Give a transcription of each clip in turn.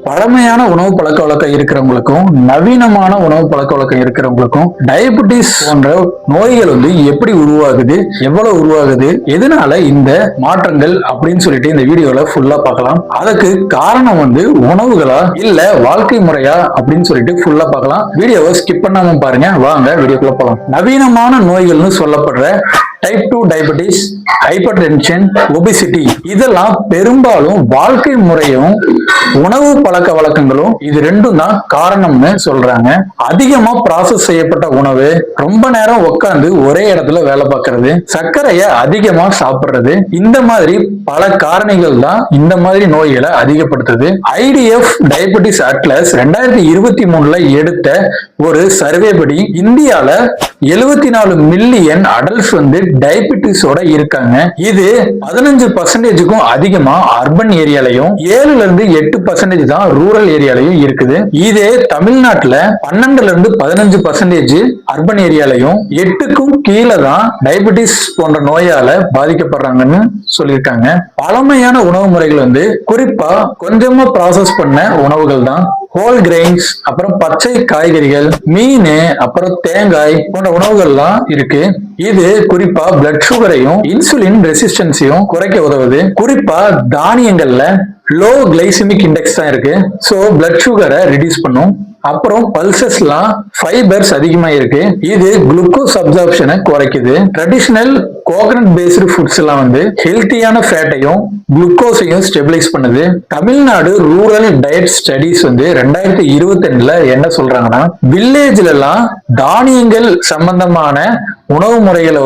பழமையான உணவு பழக்க வழக்கம் இருக்கிறவங்களுக்கும் நவீனமான உணவு பழக்க வழக்கம் இருக்கிறவங்களுக்கும் டயபெட்டிஸ் போன்ற நோய்கள் எப்படி உருவாகுது, எவ்வளவு உருவாகுது, எதனால இந்த மாற்றங்கள் அப்படின்னு சொல்லிட்டு இந்த வீடியோல ஃபுல்லா பார்க்கலாம். அதுக்கு காரணம் உணவுகளா இல்ல வாழ்க்கை முறையா அப்படின்னு சொல்லிட்டு ஃபுல்லா பார்க்கலாம். வீடியோவை ஸ்கிப் பண்ணாம பாருங்க. வாங்க வீடியோக்குள்ள போகலாம். நவீனமான நோய்கள்னு சொல்லப்படுற type 2 diabetes, hyper tension, obesity இதெல்லாம் பெரும்பாலும் வாழ்க்கை முறையும் உணவு பழக்க வழக்கங்களும் இது ரெண்டும் தான் காரணம்னு சொல்றாங்க. அதிகமா ப்ராசஸ் செய்யப்பட்ட உணவு, ரொம்ப நேரம் உட்கார்ந்து ஒரே இடத்துல வேலை பார்க்கறது, சர்க்கரைய அதிகமா சாப்பிடுறது, இந்த மாதிரி பல காரணிகள் தான் இந்த மாதிரி நோய்களை அதிகப்படுத்துது. IDF டயபெட்டிஸ் அட்லஸ் 2023 எடுத்த ஒரு சர்வே படி இந்தியால 74 மில்லியன் அடல்ட்ஸ் டயபெட்டிஸோட இருக்காங்க. இது 15% அதிகமா அர்பன் ஏரியாலையும் 7-8% தான் ரூரல் ஏரியாலையும் இருக்குது. இதே தமிழ்நாட்டுல 12-15% அர்பன் ஏரியாலையும் 8க்கும் கீழே தான் டயபெட்டிஸ் போன்ற நோயால பாதிக்கப்படுறாங்கன்னு சொல்லியிருக்காங்க. பழமையான உணவு முறைகள் குறிப்பா கொஞ்சமா ப்ராசஸ் பண்ண உணவுகள் தான். ஹோல் கிரெயின்ஸ், அப்புறம் பச்சை காய்கறிகள், மீன், அப்புறம் தேங்காய் போன்ற உணவுகள்லாம் இருக்கு. இது குறிப்பா பிளட் சுகரையும் இன்சுலின் ரெசிஸ்டன்ஸையும் குறைக்க உதவுது. குறிப்பா தானியங்கள்ல லோ கிளைசிமிக் இண்டெக்ஸ் தான் இருக்கு. சோ பிளட் சுகரை ரிடியூஸ் பண்ணும். அப்புறம் பல்சஸ்லாம் ஃபைபர்ஸ் அதிகமா இருக்கு. இது குளுக்கோஸ் அப்சார்ப்ஷனை குறைக்குது. ட்ரெடிஷனல் கோகனட் பேஸ்டு ஃபுட்ஸ் எல்லாம் ஹெல்த்தியான ஃபேட்டையும் குளுக்கோஸையும் ஸ்டெபிலைஸ் பண்ணுது. தமிழ்நாடு ரூரல் டயட் ஸ்டடிஸ் 2022 என்ன சொல்றாங்கன்னா, வில்லேஜ்ல எல்லாம் தானியங்கள் சம்பந்தமான உணவு முறைகளை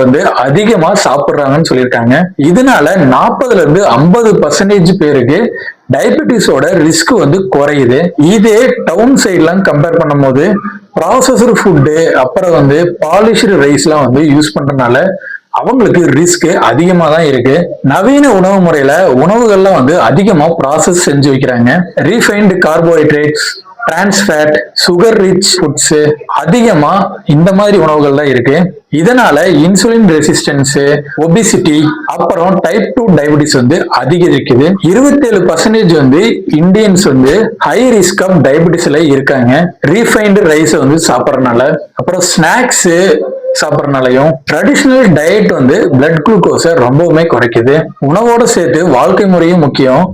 அதிகமா சாப்பிடுறாங்கன்னு சொல்லியிருக்காங்க. இதனால 40-50% பேருக்கு டயபெட்டிஸோட ரிஸ்க் குறையுது. இதே டவுன் சைட்லாம் கம்பேர் பண்ணும் போது ப்ராசஸ்டு ஃபுட்டு, அப்புறம் பாலிஷ்டு ரைஸ் எல்லாம் யூஸ் பண்றதுனால அவங்களுக்கு ரிஸ்க் அதிகமா தான் இருக்கு. நவீன உணவு முறையில உணவுகள்லாம் அதிகமா ப்ராசஸ் செஞ்சு வைக்கிறாங்க. Refined carbohydrates, trans fat, sugar rich foods அதிகமா இந்த மாதிரி உணவுகள் தான் இருக்கு. இதனால இன்சுலின் ரெசிஸ்டன்ஸ், ஒபிசிட்டி, அப்புறம் டைப் 2 டயபெட்டிஸ் அதிகரிக்குது. 27% இந்தியன்ஸ் ஹை ரிஸ்க் ஆஃப் டயபெட்டிஸ்ல இருக்காங்க. ரீஃபைன்டு ரைஸ் சாப்பிடறதுனால, அப்புறம் ஸ்நாக்ஸ் சாப்பிடறதுனாலையும். ட்ரெடிஷனல் டயட் பிளட் குளுக்கோஸை ரொம்பவுமே குறைக்குது. உணவோட சேர்த்து வாழ்க்கை முறையும் முக்கியம்.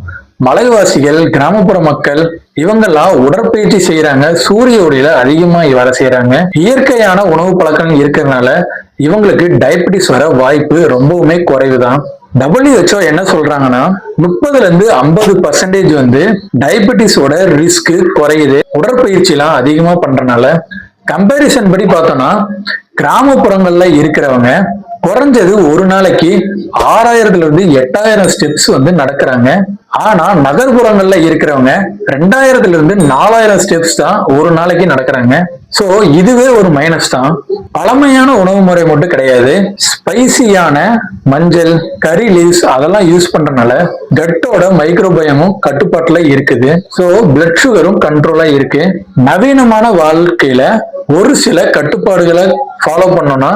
மலைவாசிகள், கிராமப்புற மக்கள் இவங்கெல்லாம் உடற்பயிற்சி செய்யறாங்க. சூரிய ஒளியில அதிகமா வேலை செய்யறாங்க. இயற்கையான உணவு பழக்கம் இருக்கிறதுனால இவங்களுக்கு டயபெட்டிஸ் வர வாய்ப்பு ரொம்பவுமே குறைவுதான். WHO என்ன சொல்றாங்கன்னா, 30-50% டயபெட்டிஸோட ரிஸ்க் குறையுது உடற்பயிற்சி எல்லாம் அதிகமா பண்றதுனால. கம்பேரிசன் படி பார்த்தோம்னா, கிராமப்புறங்கள்ல இருக்கிறவங்க குறைஞ்சது ஒரு நாளைக்கு 6000-8000 ஸ்டெப்ஸ் நடக்கிறாங்க. ஆனா நகர்ப்புறங்கள்ல இருக்கிறவங்க 2000-4000 ஸ்டெப்ஸ் தான் ஒரு நாளைக்கு நடக்கிறாங்க. சோ இதுவே ஒரு மைனஸ் தான். பழமையான உணவு முறை மட்டும் கிடையாது, ஸ்பைசியான மஞ்சள், கரி லீவ்ஸ் அதெல்லாம் யூஸ் பண்றதுனால கட்டோட மைக்ரோபயமும் கட்டுப்பாட்டுல இருக்குது. சோ பிளட் சுகரும் கண்ட்ரோலா இருக்கு. நவீனமான வாழ்க்கையில ஒரு சில கட்டுப்பாடுகளை ஃபாலோ பண்ணோம்னா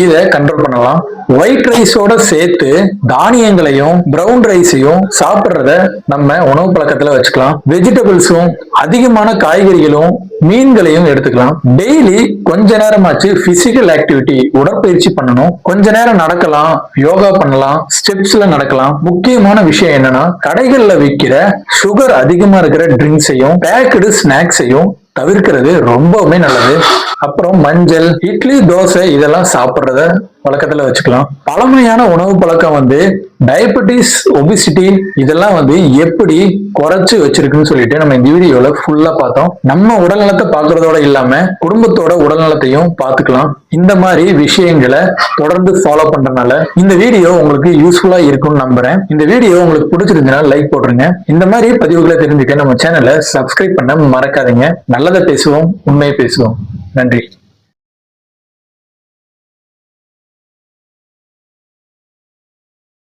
இதை கண்ட்ரோல் பண்ணலாம். ஒயிட் ரைஸோட சேர்த்து தானியங்களையும் பிரவுன் ரைஸையும் சாப்பிடுறத நம்ம உணவு பழக்கத்துல வச்சுக்கலாம். வெஜிடபிள்ஸும் அதிகமான காய்கறிகளும் மீன்களையும் எடுத்துக்கலாம். டெய்லி கொஞ்ச நேரமாச்சு பிசிக்கல் ஆக்டிவிட்டி, உடற்பயிற்சி பண்ணணும். கொஞ்ச நேரம் நடக்கலாம், யோகா பண்ணலாம், ஸ்டெப்ஸ்ல நடக்கலாம். முக்கியமான விஷயம் என்னன்னா, கடைகள்ல விற்கிற சுகர் அதிகமா இருக்கிற ட்ரிங்க்ஸையும் பேக்கடு ஸ்நாக்ஸையும் தவிர்க்கிறது ரொம்பவுமே நல்லது. அப்புறம் மஞ்சள், இட்லி, தோசை இதெல்லாம் சாப்பிடுறத பழக்கத்துல வச்சுக்கலாம். பழமையான உணவு பழக்கம் டயபெட்டிஸ், ஒபிசிட்டி இதெல்லாம் எப்படி குறைச்சு வச்சிருக்குன்னு சொல்லிட்டு நம்ம இந்த வீடியோல ஃபுல்லா பார்த்தோம். நம்ம உடல்நலத்தை பார்க்கறதோட இல்லாம குடும்பத்தோட உடல்நலத்தையும் பார்த்துக்கலாம். இந்த மாதிரி விஷயங்களை தொடர்ந்து ஃபாலோ பண்றதுனால இந்த வீடியோ உங்களுக்கு யூஸ்ஃபுல்லா இருக்கும்னு நம்புறேன். இந்த வீடியோ உங்களுக்கு பிடிச்சிருந்தா லைக் போட்டுருங்க. இந்த மாதிரி பதிவுகளை தெரிஞ்சுக்க நம்ம சேனலை சப்ஸ்கிரைப் பண்ண மறக்காதீங்க. நல்லதை பேசுவோம், உண்மையை பேசுவோம். நன்றி.